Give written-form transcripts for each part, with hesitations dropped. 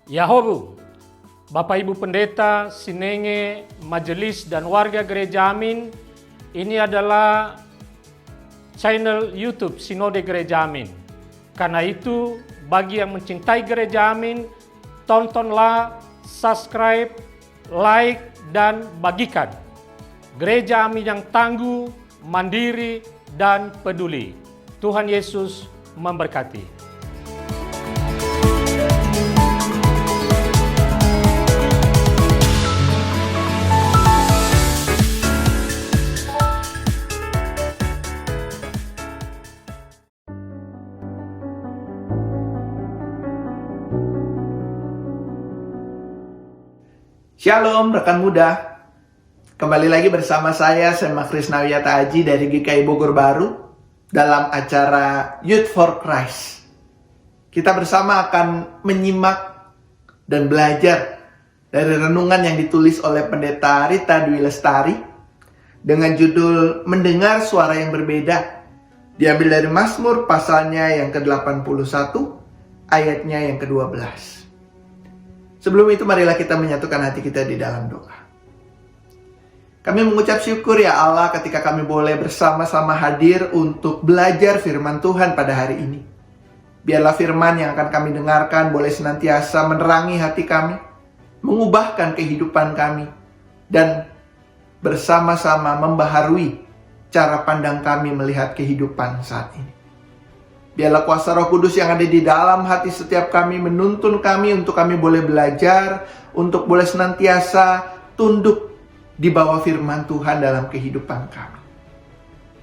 Yahobu, Bapak Ibu Pendeta, Sinenge, Majelis dan warga Gereja Amin, ini adalah channel YouTube Sinode Gereja Amin. Karena itu, bagi yang mencintai Gereja Amin, tontonlah, subscribe, like, dan bagikan. Gereja Amin yang tangguh, mandiri, dan peduli. Tuhan Yesus memberkati. Shalom rekan muda, kembali lagi bersama saya Krisnawiyata Aji dari GKI Bogor Baru dalam acara Youth for Christ. Kita bersama akan menyimak dan belajar dari renungan yang ditulis oleh Pendeta Rita Dwi Lestari dengan judul Mendengar Suara yang Berbeda, diambil dari Mazmur pasalnya yang ke-81 ayatnya yang ke-12. Sebelum itu marilah kita menyatukan hati kita di dalam doa. Kami mengucap syukur ya Allah ketika kami boleh bersama-sama hadir untuk belajar firman Tuhan pada hari ini. Biarlah firman yang akan kami dengarkan boleh senantiasa menerangi hati kami, mengubahkan kehidupan kami, dan bersama-sama membaharui cara pandang kami melihat kehidupan saat ini. Biarlah kuasa Roh Kudus yang ada di dalam hati setiap kami menuntun kami untuk kami boleh belajar, untuk boleh senantiasa tunduk di bawah firman Tuhan dalam kehidupan kami.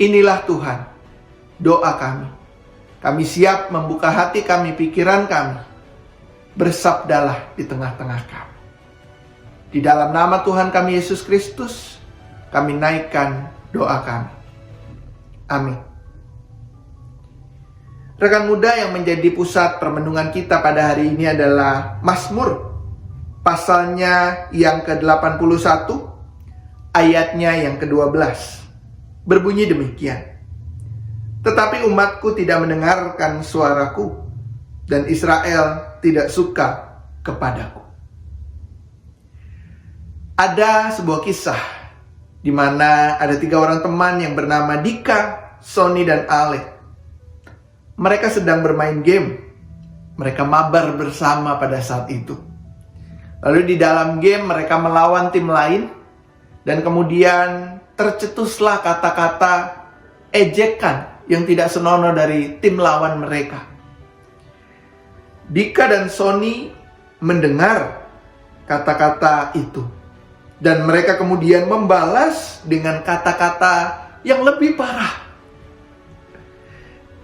Inilah Tuhan, doa kami. Kami siap membuka hati kami, pikiran kami. Bersabdalah di tengah-tengah kami. Di dalam nama Tuhan kami Yesus Kristus, kami naikkan doa kami. Amin. Rekan muda, yang menjadi pusat permenungan kita pada hari ini adalah Mazmur pasalnya yang ke-81 ayatnya yang ke-12. Berbunyi demikian. Tetapi umatku tidak mendengarkan suaraku, dan Israel tidak suka kepadaku. Ada sebuah kisah di mana ada 3 orang teman yang bernama Dika, Sony, dan Ale. Mereka sedang bermain game. Mereka mabar bersama pada saat itu. Lalu di dalam game mereka melawan tim lain. Dan kemudian tercetuslah kata-kata ejekan yang tidak senonoh dari tim lawan mereka. Dika dan Sony mendengar kata-kata itu. Dan mereka kemudian membalas dengan kata-kata yang lebih parah.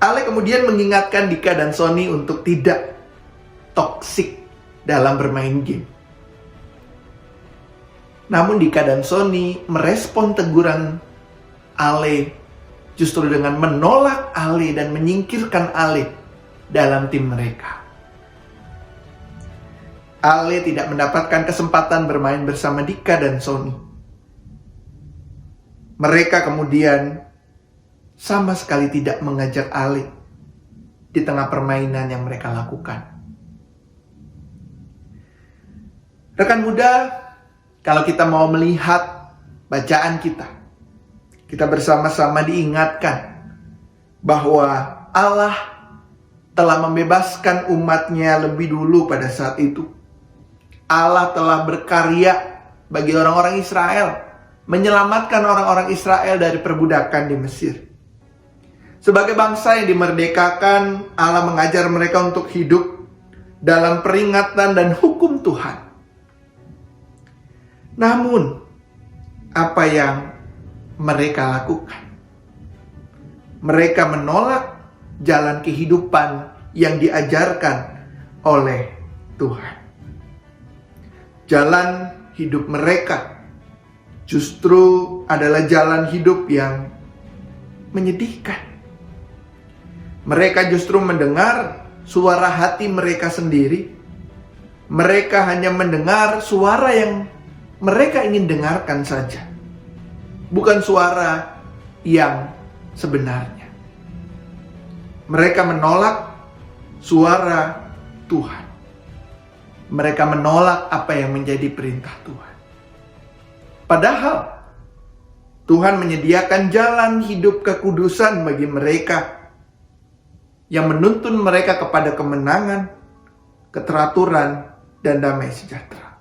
Ale kemudian mengingatkan Dika dan Sony untuk tidak toksik dalam bermain game. Namun Dika dan Sony merespon teguran Ale justru dengan menolak Ale dan menyingkirkan Ale dalam tim mereka. Ale tidak mendapatkan kesempatan bermain bersama Dika dan Sony. Mereka kemudian sama sekali tidak mengajak Ale di tengah permainan yang mereka lakukan. Rekan muda, kalau kita mau melihat bacaan kita bersama-sama diingatkan bahwa Allah telah membebaskan umatnya lebih dulu pada saat itu. Allah telah berkarya bagi orang-orang Israel, menyelamatkan orang-orang Israel dari perbudakan di Mesir. Sebagai bangsa yang dimerdekakan, Allah mengajar mereka untuk hidup dalam peringatan dan hukum Tuhan. Namun, apa yang mereka lakukan? Mereka menolak jalan kehidupan yang diajarkan oleh Tuhan. Jalan hidup mereka justru adalah jalan hidup yang menyedihkan. Mereka justru mendengar suara hati mereka sendiri. Mereka hanya mendengar suara yang mereka ingin dengarkan saja, bukan suara yang sebenarnya. Mereka menolak suara Tuhan. mereka menolak apa yang menjadi perintah Tuhan. Padahal Tuhan menyediakan jalan hidup kekudusan bagi mereka yang menuntun mereka kepada kemenangan, keteraturan, dan damai sejahtera.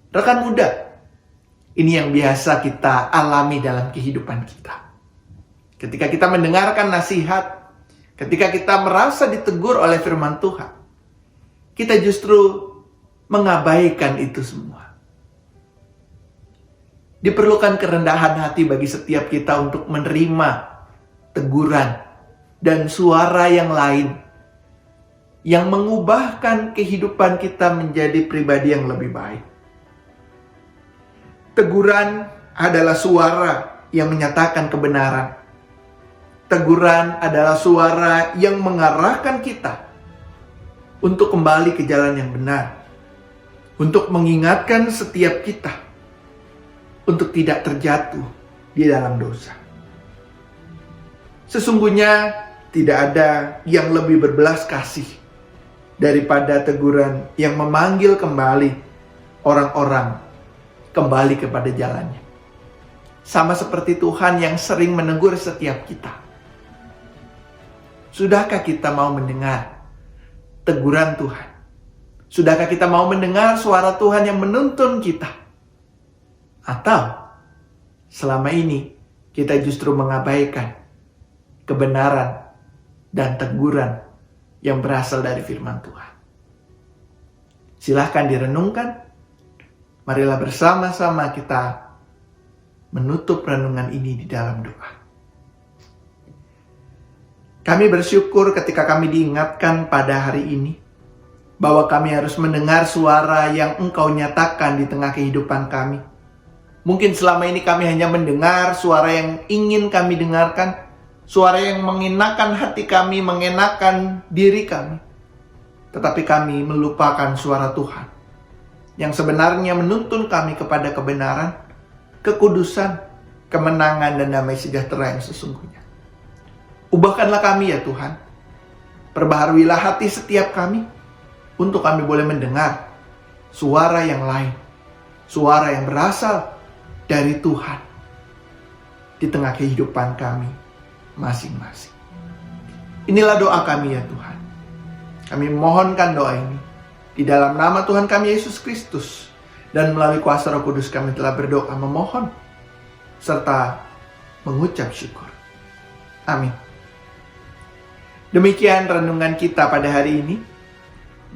Rekan muda, ini yang biasa kita alami dalam kehidupan kita. Ketika kita mendengarkan nasihat, ketika kita merasa ditegur oleh firman Tuhan, kita justru mengabaikan itu semua. Diperlukan kerendahan hati bagi setiap kita untuk menerima teguran dan suara yang lain yang mengubahkan kehidupan kita menjadi pribadi yang lebih baik. Teguran adalah suara yang menyatakan kebenaran. Teguran adalah suara yang mengarahkan kita untuk kembali ke jalan yang benar, untuk mengingatkan setiap kita untuk tidak terjatuh di dalam dosa. Sesungguhnya tidak ada yang lebih berbelas kasih daripada teguran yang memanggil kembali orang-orang kembali kepada jalannya. Sama seperti Tuhan yang sering menegur setiap kita. Sudahkah kita mau mendengar teguran Tuhan? Sudahkah kita mau mendengar suara Tuhan yang menuntun kita? Atau selama ini kita justru mengabaikan kebenaran dan teguran yang berasal dari firman Tuhan? Silahkan direnungkan. Marilah bersama-sama kita menutup renungan ini di dalam doa. Kami bersyukur ketika kami diingatkan pada hari ini bahwa kami harus mendengar suara yang Engkau nyatakan di tengah kehidupan kami. Mungkin selama ini kami hanya mendengar suara yang ingin kami dengarkan, suara yang mengenakan hati kami, mengenakan diri kami. Tetapi kami melupakan suara Tuhan yang sebenarnya menuntun kami kepada kebenaran, kekudusan, kemenangan, dan damai sejahtera yang sesungguhnya. Ubahkanlah kami ya Tuhan. Perbaharuilah hati setiap kami untuk kami boleh mendengar suara yang lain, suara yang berasal dari Tuhan di tengah kehidupan kami masing-masing. Inilah doa kami ya Tuhan. Kami mohonkan doa ini di dalam nama Tuhan kami Yesus Kristus, dan melalui kuasa Roh Kudus kami telah berdoa memohon serta mengucap syukur. Amin. Demikian renungan kita pada hari ini.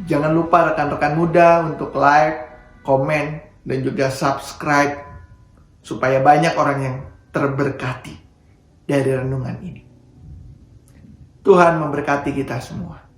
Jangan lupa rekan-rekan muda untuk like, komen, dan juga subscribe supaya banyak orang yang terberkati dari renungan ini. Tuhan memberkati kita semua.